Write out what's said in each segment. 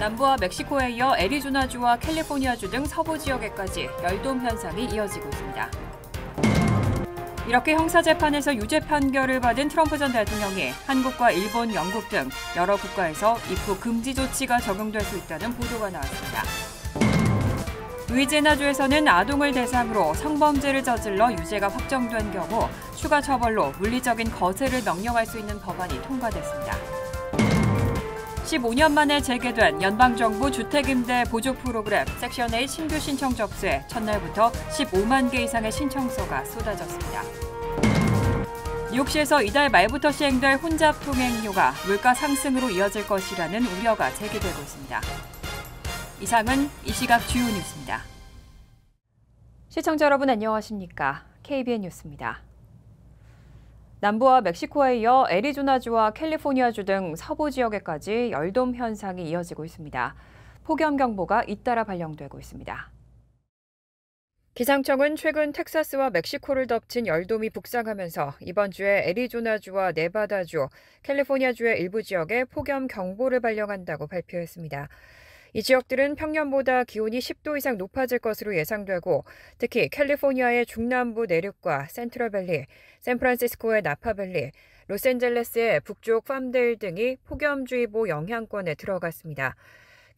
남부와 멕시코에 이어 애리조나주와 캘리포니아주 등 서부 지역에까지 열돔 현상이 이어지고 있습니다. 이렇게 형사재판에서 유죄 판결을 받은 트럼프 전 대통령이 한국과 일본, 영국 등 여러 국가에서 입국 금지 조치가 적용될 수 있다는 보도가 나왔습니다. 루이지애나주에서는 아동을 대상으로 성범죄를 저질러 유죄가 확정된 경우 추가 처벌로 물리적인 거세를 명령할 수 있는 법안이 통과됐습니다. 15년 만에 재개된 연방정부 주택임대 보조 프로그램 섹션 8 신규 신청 접수에 첫날부터 15만 개 이상의 신청서가 쏟아졌습니다. 뉴욕시에서 이달 말부터 시행될 혼잡 통행료가 물가 상승으로 이어질 것이라는 우려가 제기되고 있습니다. 이상은 이 시각 주요 뉴스입니다. 시청자 여러분 안녕하십니까? KBN 뉴스입니다. 남부와 멕시코에 이어 애리조나주와 캘리포니아주 등 서부 지역에까지 열돔 현상이 이어지고 있습니다. 폭염경보가 잇따라 발령되고 있습니다. 기상청은 최근 텍사스와 멕시코를 덮친 열돔이 북상하면서 이번 주에 애리조나주와 네바다주, 캘리포니아주의 일부 지역에 폭염경보를 발령한다고 발표했습니다. 이 지역들은 평년보다 기온이 10도 이상 높아질 것으로 예상되고 특히 캘리포니아의 중남부 내륙과 센트럴밸리, 샌프란시스코의 나파밸리, 로스앤젤레스의 북쪽 팜데일 등이 폭염주의보 영향권에 들어갔습니다.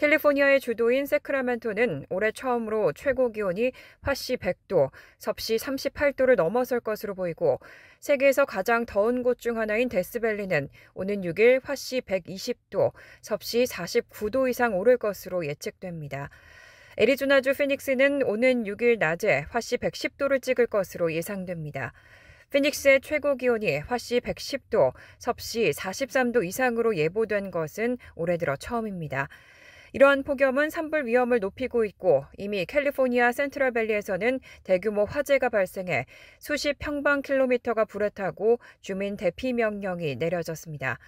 캘리포니아의 주도인 세크라멘토는 올해 처음으로 최고 기온이 화씨 100도, 섭씨 38도를 넘어설 것으로 보이고 세계에서 가장 더운 곳 중 하나인 데스밸리는 오는 6일 화씨 120도, 섭씨 49도 이상 오를 것으로 예측됩니다. 애리조나주 피닉스는 오는 6일 낮에 화씨 110도를 찍을 것으로 예상됩니다. 피닉스의 최고 기온이 화씨 110도, 섭씨 43도 이상으로 예보된 것은 올해 들어 처음입니다. 이러한 폭염은 산불 위험을 높이고 있고 이미 캘리포니아 센트럴밸리에서는 대규모 화재가 발생해 수십 평방킬로미터가 불에 타고 주민 대피 명령이 내려졌습니다.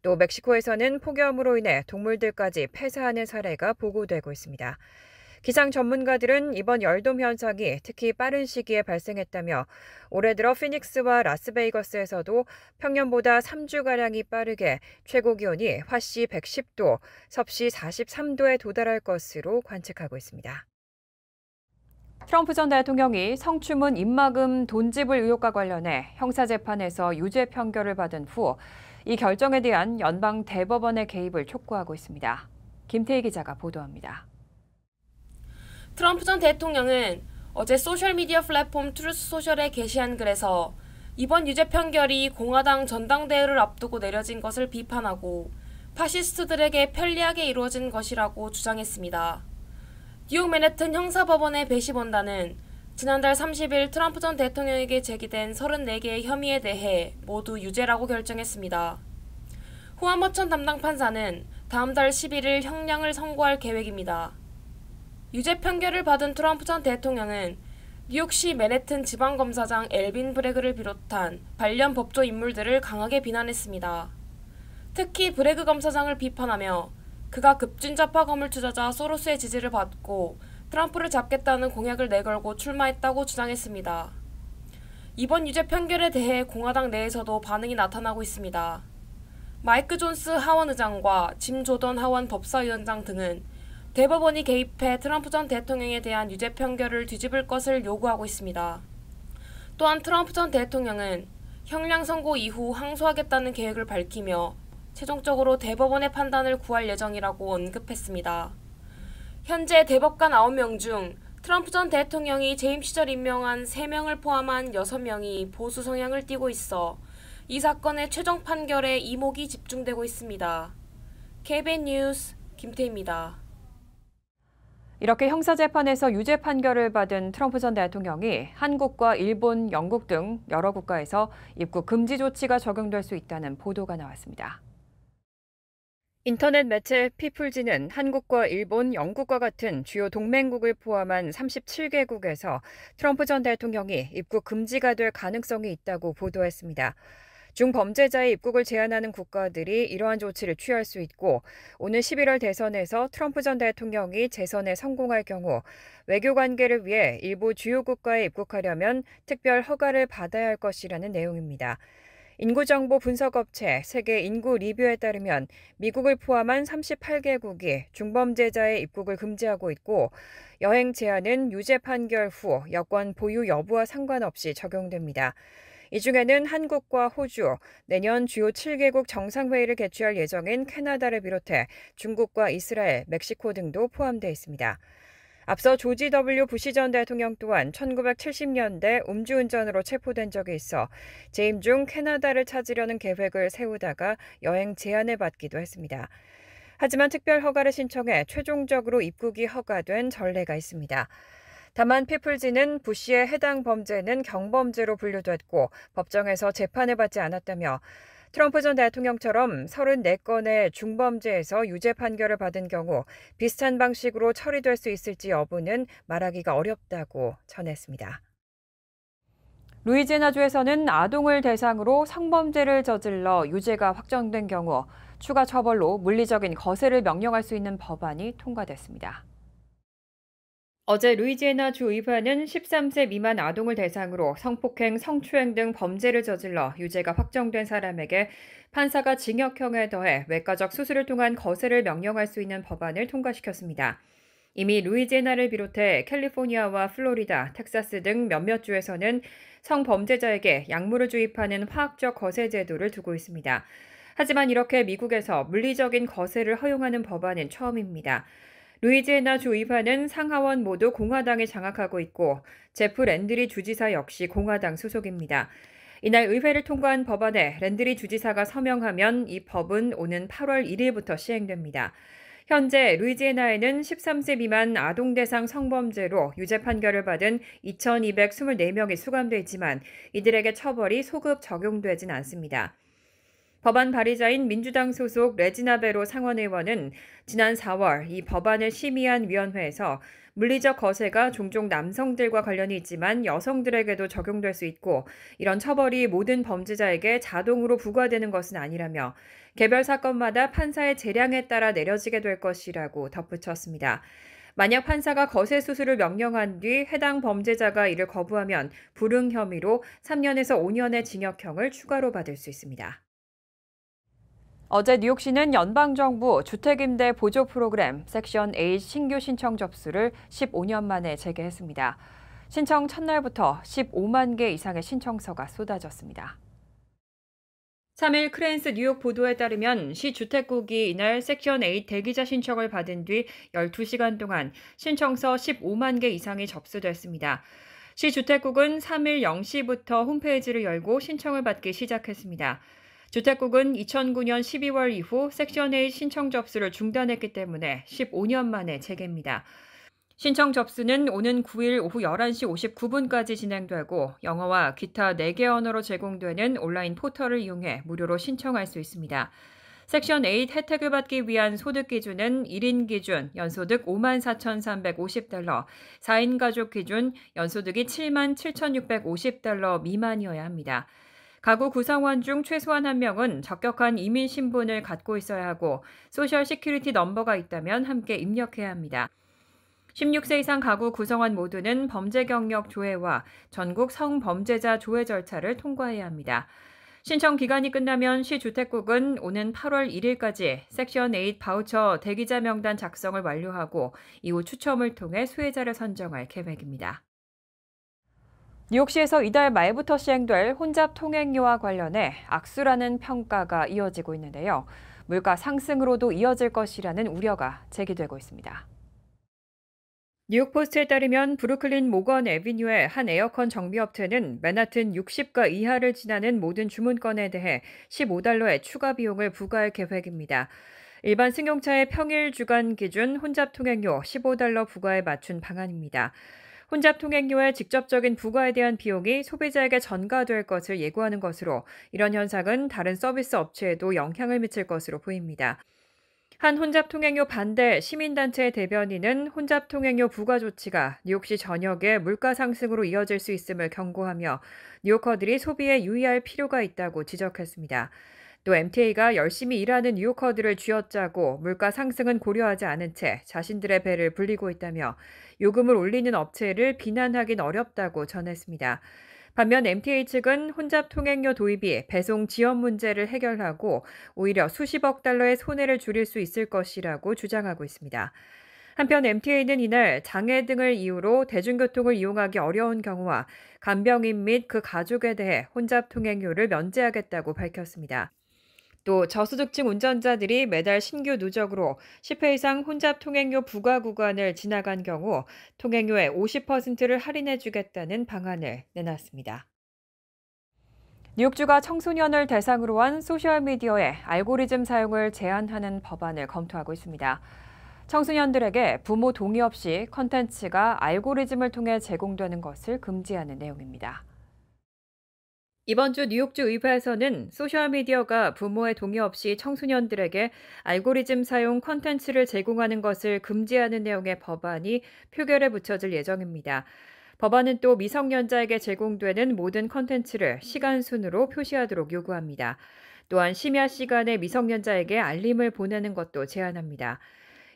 또 멕시코에서는 폭염으로 인해 동물들까지 폐사하는 사례가 보고되고 있습니다. 기상 전문가들은 이번 열돔 현상이 특히 빠른 시기에 발생했다며 올해 들어 피닉스와 라스베이거스에서도 평년보다 3주가량이 빠르게 최고 기온이 화씨 110도, 섭씨 43도에 도달할 것으로 관측하고 있습니다. 트럼프 전 대통령이 성추문 입막음 돈지불 의혹과 관련해 형사재판에서 유죄 판결을 받은 후 이 결정에 대한 연방 대법원의 개입을 촉구하고 있습니다. 김태희 기자가 보도합니다. 트럼프 전 대통령은 어제 소셜미디어 플랫폼 트루스 소셜에 게시한 글에서 이번 유죄 판결이 공화당 전당대회를 앞두고 내려진 것을 비판하고 파시스트들에게 편리하게 이루어진 것이라고 주장했습니다. 뉴욕 맨해튼 형사법원의 배심원단은 지난달 30일 트럼프 전 대통령에게 제기된 34개의 혐의에 대해 모두 유죄라고 결정했습니다. 후안머천 담당 판사는 다음 달 11일 형량을 선고할 계획입니다. 유죄 판결을 받은 트럼프 전 대통령은 뉴욕시 맨해튼 지방검사장 엘빈 브레그를 비롯한 관련 법조 인물들을 강하게 비난했습니다. 특히 브레그 검사장을 비판하며 그가 급진자파 거물 투자자 소로스의 지지를 받고 트럼프를 잡겠다는 공약을 내걸고 출마했다고 주장했습니다. 이번 유죄 판결에 대해 공화당 내에서도 반응이 나타나고 있습니다. 마이크 존스 하원 의장과 짐 조던 하원 법사위원장 등은 대법원이 개입해 트럼프 전 대통령에 대한 유죄 판결을 뒤집을 것을 요구하고 있습니다. 또한 트럼프 전 대통령은 형량 선고 이후 항소하겠다는 계획을 밝히며 최종적으로 대법원의 판단을 구할 예정이라고 언급했습니다. 현재 대법관 9명 중 트럼프 전 대통령이 재임 시절 임명한 3명을 포함한 6명이 보수 성향을 띠고 있어 이 사건의 최종 판결에 이목이 집중되고 있습니다. KBN 뉴스 김태희입니다. 이렇게 형사재판에서 유죄 판결을 받은 트럼프 전 대통령이 한국과 일본, 영국 등 여러 국가에서 입국 금지 조치가 적용될 수 있다는 보도가 나왔습니다. 인터넷 매체 피플지는 한국과 일본, 영국과 같은 주요 동맹국을 포함한 37개국에서 트럼프 전 대통령이 입국 금지가 될 가능성이 있다고 보도했습니다. 중범죄자의 입국을 제한하는 국가들이 이러한 조치를 취할 수 있고 오는 11월 대선에서 트럼프 전 대통령이 재선에 성공할 경우 외교 관계를 위해 일부 주요 국가에 입국하려면 특별 허가를 받아야 할 것이라는 내용입니다. 인구정보 분석업체 세계 인구 리뷰에 따르면 미국을 포함한 38개국이 중범죄자의 입국을 금지하고 있고 여행 제한은 유죄 판결 후 여권 보유 여부와 상관없이 적용됩니다. 이 중에는 한국과 호주, 내년 주요 7개국 정상회의를 개최할 예정인 캐나다를 비롯해 중국과 이스라엘, 멕시코 등도 포함되어 있습니다. 앞서 조지 W. 부시 전 대통령 또한 1970년대 음주운전으로 체포된 적이 있어 재임 중 캐나다를 찾으려는 계획을 세우다가 여행 제한을 받기도 했습니다. 하지만 특별 허가를 신청해 최종적으로 입국이 허가된 전례가 있습니다. 다만 피플지는 부시의 해당 범죄는 경범죄로 분류됐고 법정에서 재판을 받지 않았다며 트럼프 전 대통령처럼 34건의 중범죄에서 유죄 판결을 받은 경우 비슷한 방식으로 처리될 수 있을지 여부는 말하기가 어렵다고 전했습니다. 루이지애나주에서는 아동을 대상으로 성범죄를 저질러 유죄가 확정된 경우 추가 처벌로 물리적인 거세를 명령할 수 있는 법안이 통과됐습니다. 어제 루이지애나주 의회는 13세 미만 아동을 대상으로 성폭행, 성추행 등 범죄를 저질러 유죄가 확정된 사람에게 판사가 징역형에 더해 외과적 수술을 통한 거세를 명령할 수 있는 법안을 통과시켰습니다. 이미 루이지애나를 비롯해 캘리포니아와 플로리다, 텍사스 등 몇몇 주에서는 성범죄자에게 약물을 주입하는 화학적 거세 제도를 두고 있습니다. 하지만 이렇게 미국에서 물리적인 거세를 허용하는 법안은 처음입니다. 루이지애나주 의회는 상하원 모두 공화당이 장악하고 있고 제프 랜드리 주지사 역시 공화당 소속입니다. 이날 의회를 통과한 법안에 랜드리 주지사가 서명하면 이 법은 오는 8월 1일부터 시행됩니다. 현재 루이지애나에는 13세 미만 아동 대상 성범죄로 유죄 판결을 받은 2,224명이 수감돼 있지만 이들에게 처벌이 소급 적용되진 않습니다. 법안 발의자인 민주당 소속 레지나 베로 상원의원은 지난 4월 이 법안을 심의한 위원회에서 물리적 거세가 종종 남성들과 관련이 있지만 여성들에게도 적용될 수 있고 이런 처벌이 모든 범죄자에게 자동으로 부과되는 것은 아니라며 개별 사건마다 판사의 재량에 따라 내려지게 될 것이라고 덧붙였습니다. 만약 판사가 거세 수술을 명령한 뒤 해당 범죄자가 이를 거부하면 불응 혐의로 3년에서 5년의 징역형을 추가로 받을 수 있습니다. 어제 뉴욕시는 연방정부 주택임대 보조 프로그램 섹션 8 신규 신청 접수를 15년 만에 재개했습니다. 신청 첫날부터 15만 개 이상의 신청서가 쏟아졌습니다. 3일 크레인스 뉴욕 보도에 따르면 시 주택국이 이날 섹션 8 대기자 신청을 받은 뒤 12시간 동안 신청서 15만 개 이상이 접수됐습니다. 시 주택국은 3일 0시부터 홈페이지를 열고 신청을 받기 시작했습니다. 주택국은 2009년 12월 이후 섹션 8 신청 접수를 중단했기 때문에 15년 만에 재개입니다. 신청 접수는 오는 9일 오후 11시 59분까지 진행되고 영어와 기타 4개 언어로 제공되는 온라인 포털을 이용해 무료로 신청할 수 있습니다. 섹션 8 혜택을 받기 위한 소득 기준은 1인 기준 연소득 54,350달러, 4인 가족 기준 연소득이 77,650달러 미만이어야 합니다. 가구 구성원 중 최소한 1명은 적격한 이민 신분을 갖고 있어야 하고 소셜 시큐리티 넘버가 있다면 함께 입력해야 합니다. 16세 이상 가구 구성원 모두는 범죄 경력 조회와 전국 성범죄자 조회 절차를 통과해야 합니다. 신청 기간이 끝나면 시 주택국은 오는 8월 1일까지 섹션 8 바우처 대기자 명단 작성을 완료하고 이후 추첨을 통해 수혜자를 선정할 계획입니다. 뉴욕시에서 이달 말부터 시행될 혼잡 통행료와 관련해 악수라는 평가가 이어지고 있는데요. 물가 상승으로도 이어질 것이라는 우려가 제기되고 있습니다. 뉴욕포스트에 따르면 브루클린 모건 애비뉴의 한 에어컨 정비업체는 맨하튼 60가 이하를 지나는 모든 주문건에 대해 $15의 추가 비용을 부과할 계획입니다. 일반 승용차의 평일 주간 기준 혼잡 통행료 $15 부과에 맞춘 방안입니다. 혼잡 통행료의 직접적인 부과에 대한 비용이 소비자에게 전가될 것을 예고하는 것으로 이런 현상은 다른 서비스 업체에도 영향을 미칠 것으로 보입니다. 한 혼잡 통행료 반대 시민단체의 대변인은 혼잡 통행료 부과 조치가 뉴욕시 전역의 물가 상승으로 이어질 수 있음을 경고하며 뉴요커들이 소비에 유의할 필요가 있다고 지적했습니다. 또 MTA가 열심히 일하는 뉴요커들을 쥐어짜고 물가 상승은 고려하지 않은 채 자신들의 배를 불리고 있다며 요금을 올리는 업체를 비난하긴 어렵다고 전했습니다. 반면 MTA 측은 혼잡 통행료 도입이 배송 지연 문제를 해결하고 오히려 수십억 달러의 손해를 줄일 수 있을 것이라고 주장하고 있습니다. 한편 MTA는 이날 장애 등을 이유로 대중교통을 이용하기 어려운 경우와 간병인 및 그 가족에 대해 혼잡 통행료를 면제하겠다고 밝혔습니다. 또 저소득층 운전자들이 매달 신규 누적으로 10회 이상 혼잡 통행료 부과 구간을 지나간 경우 통행료의 50%를 할인해주겠다는 방안을 내놨습니다. 뉴욕주가 청소년을 대상으로 한 소셜미디어의 알고리즘 사용을 제한하는 법안을 검토하고 있습니다. 청소년들에게 부모 동의 없이 컨텐츠가 알고리즘을 통해 제공되는 것을 금지하는 내용입니다. 이번 주 뉴욕주 의회에서는 소셜미디어가 부모의 동의 없이 청소년들에게 알고리즘 사용 콘텐츠를 제공하는 것을 금지하는 내용의 법안이 표결에 붙여질 예정입니다. 법안은 또 미성년자에게 제공되는 모든 콘텐츠를 시간 순으로 표시하도록 요구합니다. 또한 심야 시간에 미성년자에게 알림을 보내는 것도 제한합니다.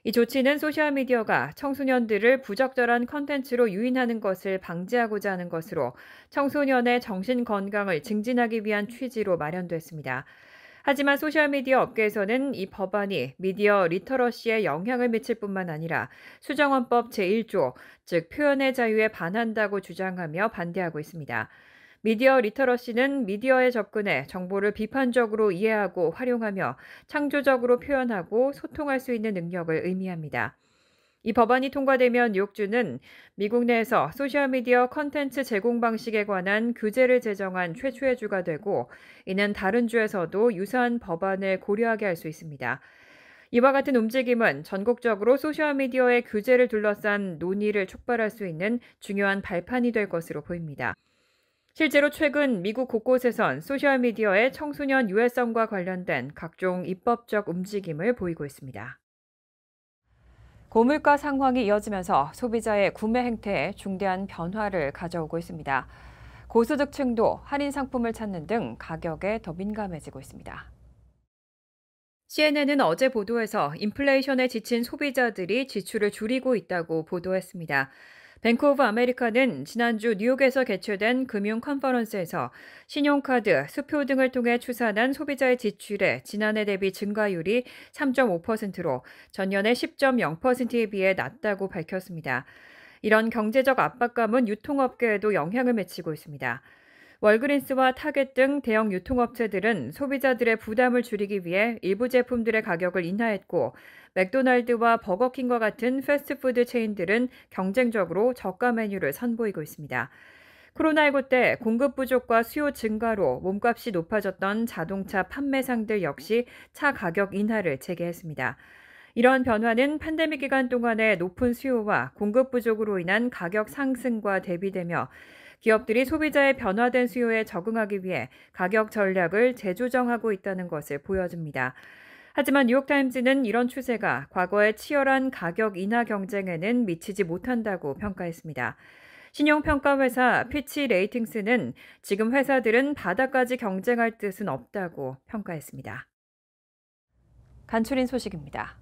이 조치는 소셜미디어가 청소년들을 부적절한 컨텐츠로 유인하는 것을 방지하고자 하는 것으로 청소년의 정신 건강을 증진하기 위한 취지로 마련됐습니다. 하지만 소셜미디어 업계에서는 이 법안이 미디어 리터러시에 영향을 미칠 뿐만 아니라 수정헌법 제1조, 즉 표현의 자유에 반한다고 주장하며 반대하고 있습니다. 미디어 리터러시는 미디어에 접근해 정보를 비판적으로 이해하고 활용하며 창조적으로 표현하고 소통할 수 있는 능력을 의미합니다. 이 법안이 통과되면 뉴욕주는 미국 내에서 소셜미디어 콘텐츠 제공 방식에 관한 규제를 제정한 최초의 주가 되고 이는 다른 주에서도 유사한 법안을 고려하게 할 수 있습니다. 이와 같은 움직임은 전국적으로 소셜미디어의 규제를 둘러싼 논의를 촉발할 수 있는 중요한 발판이 될 것으로 보입니다. 실제로 최근 미국 곳곳에선 소셜미디어의 청소년 유해성과 관련된 각종 입법적 움직임을 보이고 있습니다. 고물가 상황이 이어지면서 소비자의 구매 행태에 중대한 변화를 가져오고 있습니다. 고소득층도 할인 상품을 찾는 등 가격에 더 민감해지고 있습니다. CNN은 어제 보도에서 인플레이션에 지친 소비자들이 지출을 줄이고 있다고 보도했습니다. 뱅크 오브 아메리카는 지난주 뉴욕에서 개최된 금융 컨퍼런스에서 신용카드, 수표 등을 통해 추산한 소비자의 지출의 지난해 대비 증가율이 3.5%로 전년의 10.0%에 비해 낮다고 밝혔습니다. 이런 경제적 압박감은 유통업계에도 영향을 미치고 있습니다. 월그린스와 타겟 등 대형 유통업체들은 소비자들의 부담을 줄이기 위해 일부 제품들의 가격을 인하했고 맥도날드와 버거킹과 같은 패스트푸드 체인들은 경쟁적으로 저가 메뉴를 선보이고 있습니다. 코로나19 때 공급 부족과 수요 증가로 몸값이 높아졌던 자동차 판매상들 역시 차 가격 인하를 재개했습니다. 이런 변화는 팬데믹 기간 동안의 높은 수요와 공급 부족으로 인한 가격 상승과 대비되며 기업들이 소비자의 변화된 수요에 적응하기 위해 가격 전략을 재조정하고 있다는 것을 보여줍니다. 하지만 뉴욕타임즈는 이런 추세가 과거의 치열한 가격 인하 경쟁에는 미치지 못한다고 평가했습니다. 신용평가 회사 피치 레이팅스는 지금 회사들은 바닥까지 경쟁할 뜻은 없다고 평가했습니다. 간추린 소식입니다.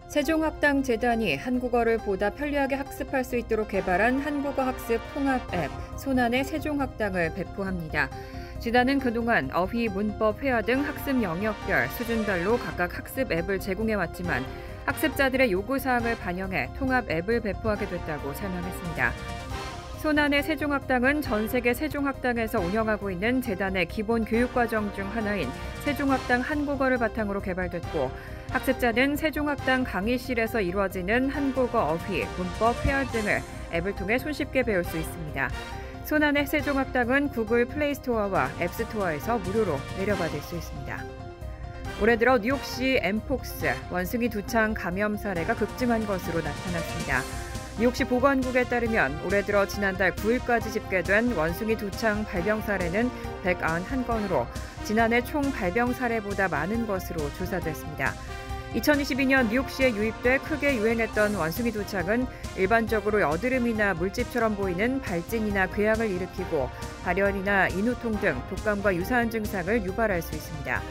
세종학당재단이 한국어를 보다 편리하게 학습할 수 있도록 개발한 한국어 학습 통합 앱 손안의 세종학당을 배포합니다. 재단은 그동안 어휘, 문법, 회화 등 학습 영역별, 수준별로 각각 학습 앱을 제공해왔지만 학습자들의 요구사항을 반영해 통합 앱을 배포하게 됐다고 설명했습니다. 손안의 세종학당은 전 세계 세종학당에서 운영하고 있는 재단의 기본 교육과정 중 하나인 세종학당 한국어를 바탕으로 개발됐고 학습자는 세종학당 강의실에서 이루어지는 한국어 어휘, 문법, 회화 등을 앱을 통해 손쉽게 배울 수 있습니다. 손안의 세종학당은 구글 플레이스토어와 앱스토어에서 무료로 내려받을 수 있습니다. 올해 들어 뉴욕시 엠폭스, 원숭이 두창 감염 사례가 급증한 것으로 나타났습니다. 뉴욕시 보건국에 따르면 올해 들어 지난달 9일까지 집계된 원숭이 두창 발병 사례는 191건으로 지난해 총 발병 사례보다 많은 것으로 조사됐습니다. 2022년 뉴욕시에 유입돼 크게 유행했던 원숭이 두창은 일반적으로 여드름이나 물집처럼 보이는 발진이나 궤양을 일으키고 발열이나 인후통 등 독감과 유사한 증상을 유발할 수 있습니다.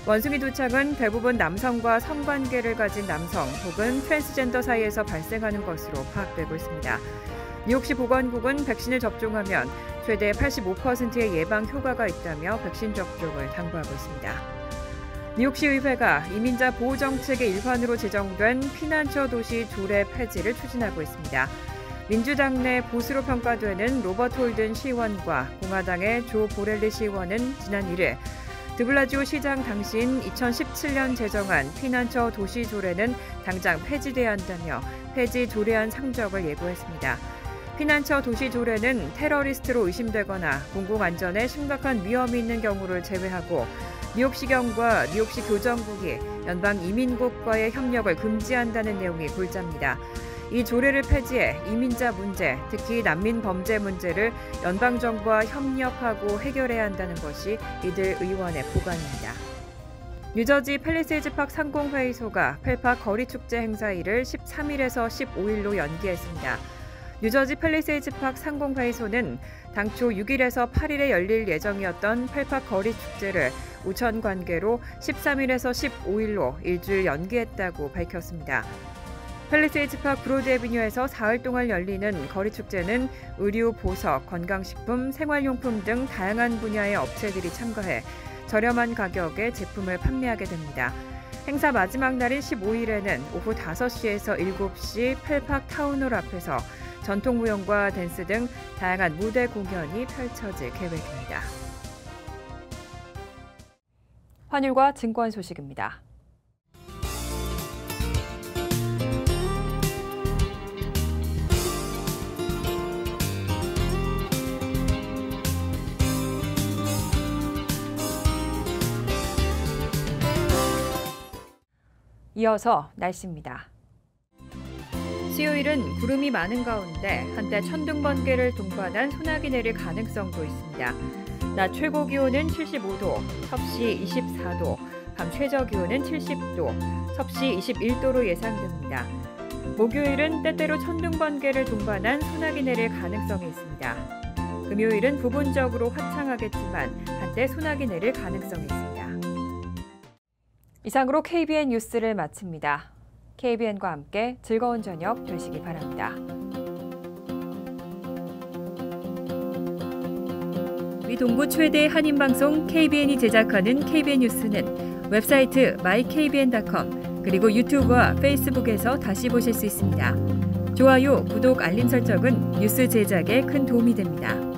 원숭이 두창은 대부분 남성과 성관계를 가진 남성 혹은 트랜스젠더 사이에서 발생하는 것으로 파악되고 있습니다. 뉴욕시 보건국은 백신을 접종하면 최대 85%의 예방 효과가 있다며 백신 접종을 당부하고 있습니다. 뉴욕시 의회가 이민자 보호 정책의 일환으로 제정된 피난처 도시 조례 폐지를 추진하고 있습니다. 민주당 내 보수로 평가되는 로버트 홀든 시의원과 공화당의 조 보렐리 시의원은 지난 1일 드블라지오 시장 당시인 2017년 제정한 피난처 도시 조례는 당장 폐지돼야 한다며 폐지 조례안 상정을 예고했습니다. 피난처 도시 조례는 테러리스트로 의심되거나 공공안전에 심각한 위험이 있는 경우를 제외하고 뉴욕시경과 뉴욕시 교정국이 연방이민국과의 협력을 금지한다는 내용이 골자입니다. 이 조례를 폐지해 이민자 문제, 특히 난민 범죄 문제를 연방정부와 협력하고 해결해야 한다는 것이 이들 의원의 보관입니다. 뉴저지 팰리세이즈 팍 상공회의소가 펠팍 거리축제 행사일을 13일에서 15일로 연기했습니다. 뉴저지 팰리세이즈 팍 상공회의소는 당초 6일에서 8일에 열릴 예정이었던 펠팍 거리축제를 우천 관계로 13일에서 15일로 일주일 연기했다고 밝혔습니다. 팰리세이즈 팍 브로드 애비뉴에서 사흘 동안 열리는 거리축제는 의류, 보석, 건강식품, 생활용품 등 다양한 분야의 업체들이 참가해 저렴한 가격에 제품을 판매하게 됩니다. 행사 마지막 날인 15일에는 오후 5시에서 7시 펠팍 타운홀 앞에서 전통무용과 댄스 등 다양한 무대 공연이 펼쳐질 계획입니다. 환율과 증권 소식입니다. 이어서 날씨입니다. 수요일은 구름이 많은 가운데 한때 천둥번개를 동반한 소나기 내릴 가능성도 있습니다. 낮 최고 기온은 75도, 섭씨 24도, 밤 최저 기온은 70도, 섭씨 21도로 예상됩니다. 목요일은 때때로 천둥번개를 동반한 소나기 내릴 가능성이 있습니다. 금요일은 부분적으로 화창하겠지만 한때 소나기 내릴 가능성이 있습니다. 이상으로 KBN 뉴스를 마칩니다. KBN과 함께 즐거운 저녁 되시기 바랍니다. 미 동부 최대 한인방송 KBN이 제작하는 KBN 뉴스는 웹사이트 mykbn.com 그리고 유튜브와 페이스북에서 다시 보실 수 있습니다. 좋아요, 구독, 알림 설정은 뉴스 제작에 큰 도움이 됩니다.